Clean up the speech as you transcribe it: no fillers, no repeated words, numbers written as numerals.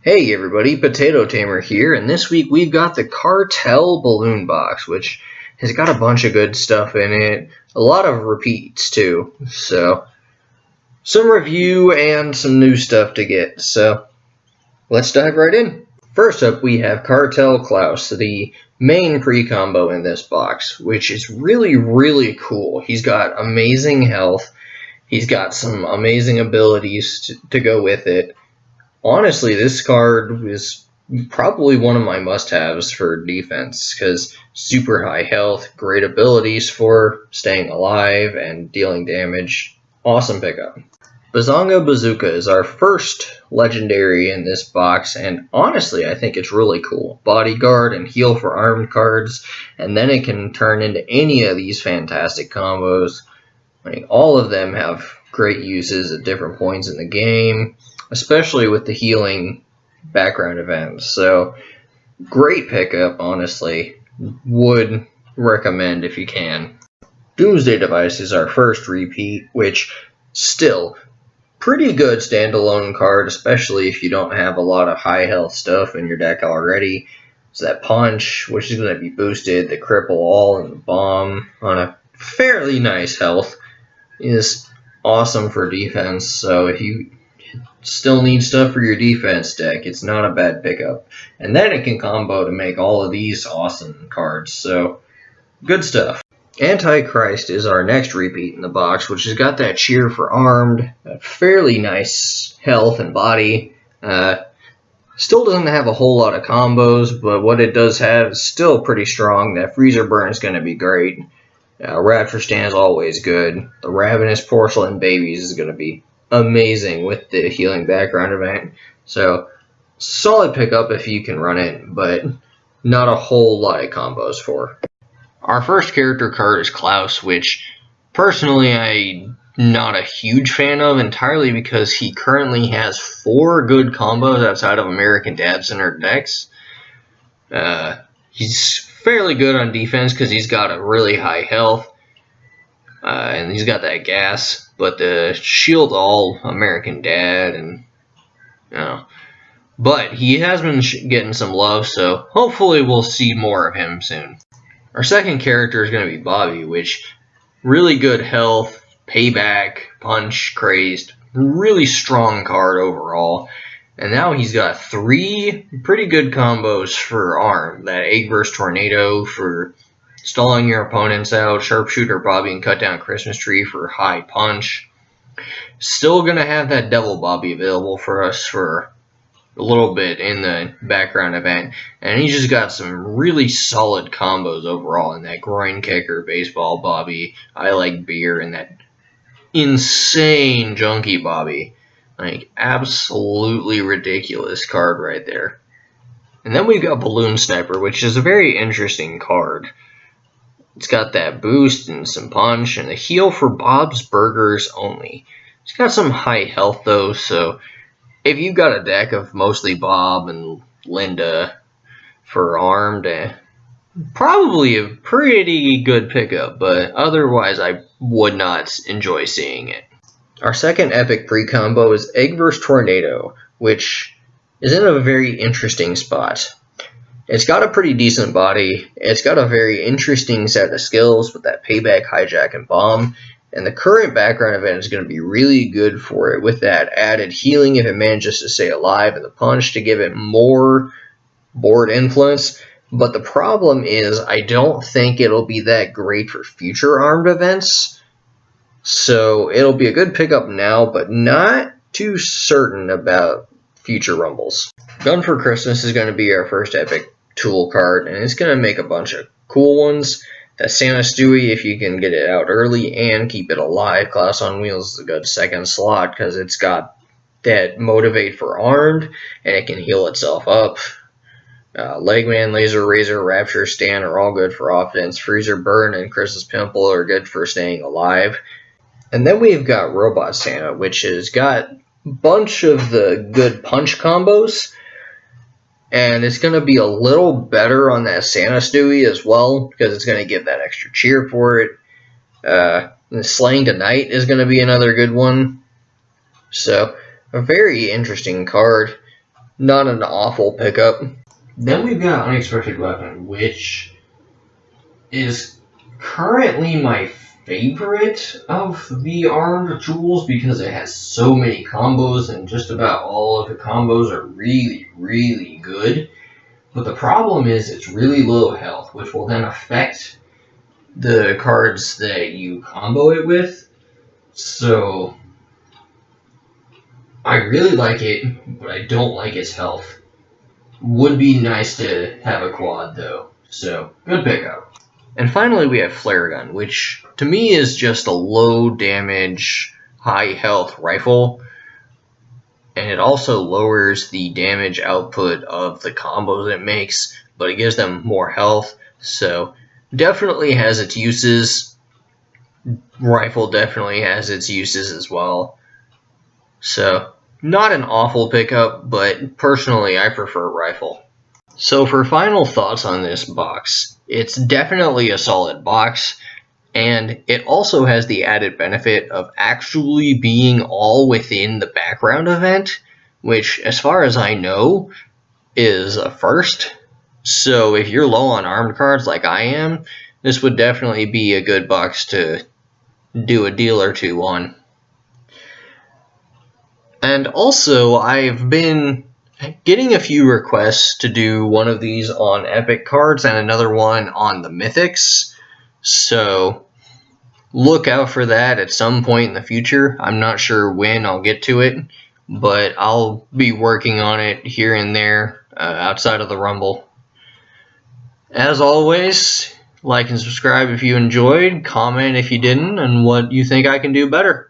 Hey everybody, PotatoTamer here, and this week we've got the Cartel Balloon box, which has got a bunch of good stuff in it, a lot of repeats too, so some review and some new stuff to get, so let's dive right in. First up we have Cartel Klaus, the main pre-combo in this box, which is really cool. He's got amazing health, he's got some amazing abilities to go with it. Honestly, this card is probably one of my must-haves for defense, because super high health, great abilities for staying alive and dealing damage. Awesome pickup. Bazonga Bazooka is our first legendary in this box, and honestly, I think it's really cool. Bodyguard and heal for armed cards, and then it can turn into any of these fantastic combos. I mean, all of them have great uses at different points in the game, especially with the healing background events. So, great pickup, honestly. Would recommend if you can. Doomsday Device is our first repeat, which still pretty good standalone card, especially if you don't have a lot of high health stuff in your deck already. So that punch, which is going to be boosted, the cripple all, and the bomb on a fairly nice health is awesome for defense. So if you still need stuff for your defense deck, it's not a bad pickup. And then it can combo to make all of these awesome cards, so good stuff. Antichrist is our next repeat in the box, which has got that cheer for armed, a fairly nice health and body. Still doesn't have a whole lot of combos, but what it does have is still pretty strong. That freezer burn is going to be great. Rapture Stand is always good. The Ravenous Porcelain Babies is going to be amazing with the healing background event. So, solid pickup if you can run it, but not a whole lot of combos for. Our first character card is Klaus, which personally I'm not a huge fan of, entirely because he currently has 4 good combos outside of American Dad Center decks. He's fairly good on defense because he's got a really high health, and he's got that gas. But the shield all American Dad, and but he has been getting some love, so hopefully we'll see more of him soon. Our second character is going to be Bobby, which really good health, payback, punch, crazed, really strong card overall. And now he's got 3 pretty good combos for arm. That Egg Burst Tornado for stalling your opponents out, Sharpshooter Bobby and Cut Down Christmas Tree for high punch. Still going to have that Devil Bobby available for us for a little bit in the background event. And he's just got some really solid combos overall in that Groin Kicker, Baseball Bobby, I Like Beer, and that insane Junkie Bobby. Like, absolutely ridiculous card right there. And then we've got Balloon Sniper, which is a very interesting card. It's got that boost and some punch and a heal for Bob's Burgers only. It's got some high health though, so if you've got a deck of mostly Bob and Linda for armed, probably a pretty good pickup, but otherwise I would not enjoy seeing it. Our second epic pre-combo is Egg vs. Tornado, which is in a very interesting spot. It's got a pretty decent body, it's got a very interesting set of skills with that Payback, Hijack, and Bomb, and the current background event is going to be really good for it with that added healing if it manages to stay alive, and the punch to give it more board influence. But the problem is I don't think it'll be that great for future armed events, so it'll be a good pickup now, but not too certain about future rumbles. Gun for Christmas is going to be our first epic tool card, and it's going to make a bunch of cool ones. That Santa Stewie, if you can get it out early and keep it alive, Class on Wheels is a good second slot because it's got that Motivate for armed, and it can heal itself up. Legman, Laser Razor, Rapture Stand are all good for offense. Freezer Burn and Chris's Pimple are good for staying alive. And then we've got Robot Santa, which has got a bunch of the good punch combos, and it's going to be a little better on that Santa Stewie as well, because it's going to give that extra cheer for it. And Slaying Tonight is going to be another good one. So, a very interesting card. not an awful pickup. Then we've got Unexpected Weapon, which is currently my favorite of the armed tools because it has so many combos, and just about all of the combos are really, really good. But the problem is it's really low health, which will then affect the cards that you combo it with. So I really like it, but I don't like its health. Would be nice to have a quad though, so good pickup. And finally we have Flare Gun, which to me is just a low damage, high health rifle, and it also lowers the damage output of the combos it makes, but it gives them more health, so definitely has its uses. Rifle definitely has its uses as well. So, not an awful pickup, but personally I prefer rifle. So for final thoughts on this box, it's definitely a solid box, and it also has the added benefit of actually being all within the background event, which, as far as I know, is a first. So if you're low on armed cards like I am, this would definitely be a good box to do a deal or two on. And also, I've been getting a few requests to do one of these on Epic cards and another one on the Mythics, so look out for that at some point in the future. I'm not sure when I'll get to it, but I'll be working on it here and there outside of the Rumble. As always, like and subscribe if you enjoyed, comment if you didn't, and what you think I can do better.